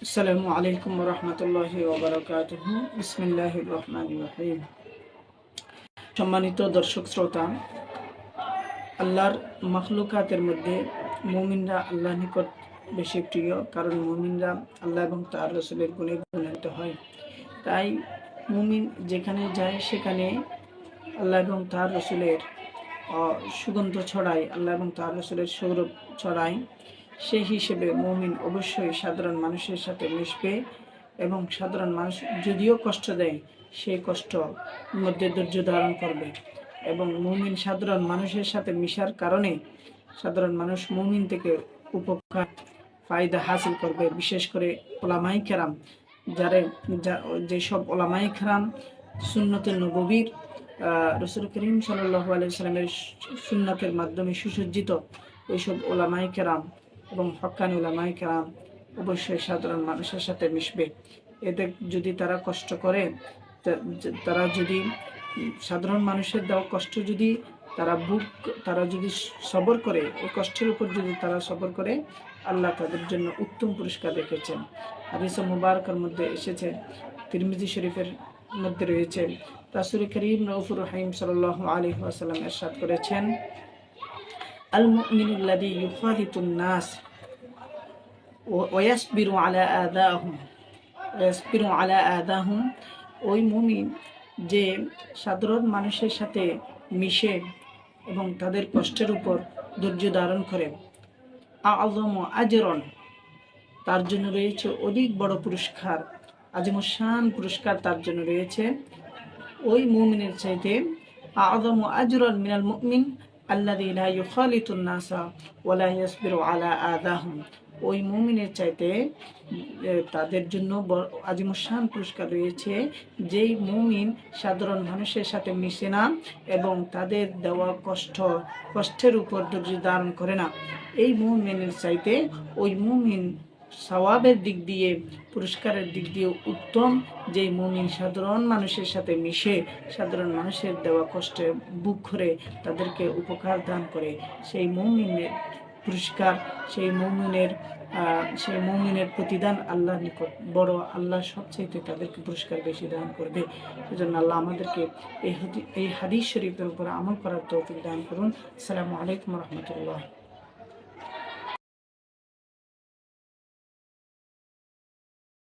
আসসালামু আলাইকুম ওয়া রাহমাতুল্লাহি ওয়া বারাকাতুহু। বিসমিল্লাহির রহমানির রহিম। সম্মানিত দর্শক শ্রোতা, আল্লাহর মাখলুকাতের মধ্যে মুমিনরা আল্লাহর নিকট বেশি প্রিয়, কারণ মুমিনরা আল্লাহ এবং তার রাসূলের গুণে গুণান্বিত হয়। তাই মুমিন যেখানে যায় সেখানে আল্লাহ এবং তার রাসূলের সুগন্ধ ছড়ায়, আল্লাহ এবং তার রাসূলের সৌরভ ছড়ায়। সেই হিসেবে মুমিন অবশ্যই সাধারণ মানুষের সাথে মিশবে এবং সাধারণ মানুষ যদিও কষ্ট দেয় সেই কষ্ট মধ্যে ধৈর্য ধারণ করবে এবং মুমিন সাধারণ মানুষের সাথে মিশার কারণে সাধারণ মানুষ মুমিন থেকে উপকার ফায়দা হাসিল করবে। বিশেষ করে ওলামায়ে কেরাম, যেসব ওলামায়ে কেরাম সুন্নতে নববীর রাসূল করিম সাল্লাল্লাহু আলাইহি ওয়াসাল্লামের সুন্নাতের মাধ্যমে সুসজ্জিত, ওইসব ওলামায়ে কেরাম এবং হক্কানি ওলামায়ে কেরাম অবশ্যই সাধারণ মানুষের সাথে মিশবে। এতে যদি তারা কষ্ট করে, তারা যদি সাধারণ মানুষের দেওয়া কষ্ট যদি তারা যদি সবর করে, এই কষ্টের উপর যদি তারা সবর করে, আল্লাহ তাদের জন্য উত্তম পুরস্কার রেখেছেন। হাদিসে মুবারকের মধ্যে এসেছে, তিরমিজি শরীফের মধ্যে রয়েছে, রাসূল করিম রউফুর রহিম সাল্লাল্লাহু আলাইহি ওয়াসাল্লাম ইরশাদ করেছেন, আল মুমিনুল্লাযী ইউখালিতুন নাস ওয়া ইয়াসবিরু আলা আদাহুম, ওই মুমিন যে সাধারণ মানুষের সাথে মিশে এবং তাদের কষ্টের উপর ধৈর্য ধারণ করে, আযমু আজরান, তার জন্য রয়েছে অধিক বড় পুরস্কার, আযমুশান পুরস্কার তার জন্য রয়েছে। ওই মুমিনের চাইতে আযমু আজরান মিনাল মুমিন আল্লাযী লা ইউখালিতুন নাসা ওয়া লা ইয়াসবিরু আলা আদাহুম, ওই মুমিনের চাইতে তাদের জন্য আযমুশান পুরস্কার রয়েছে যেই মুমিন সাধারণ মানুষের সাথে মিশে না এবং তাদের দেওয়া কষ্টের উপর ধৈর্য ধারণ করে না। এই মুমিনের চাইতে ওই মুমিন সওয়াবের দিক দিয়ে, পুরস্কারের দিক দিয়ে উত্তম, যেই মুমিন সাধারণ মানুষের সাথে মিশে সাধারণ মানুষের দেওয়া কষ্টে বুক করে তাদেরকে উপকার দান করে। সেই মুমিনের পুরস্কার, সেই মুমিনের প্রতিদান আল্লাহর নিকট বড়, আল্লাহ সবচেয়ে তাদেরকে পুরস্কার বেশি দান করবে। সেজন্য আল্লাহ আমাদেরকে এই হাদিস শরীফের উপর আমল করার তৌফিক দান করুন। আসসালামু আলাইকুম ওয়া রাহমাতুল্লাহ।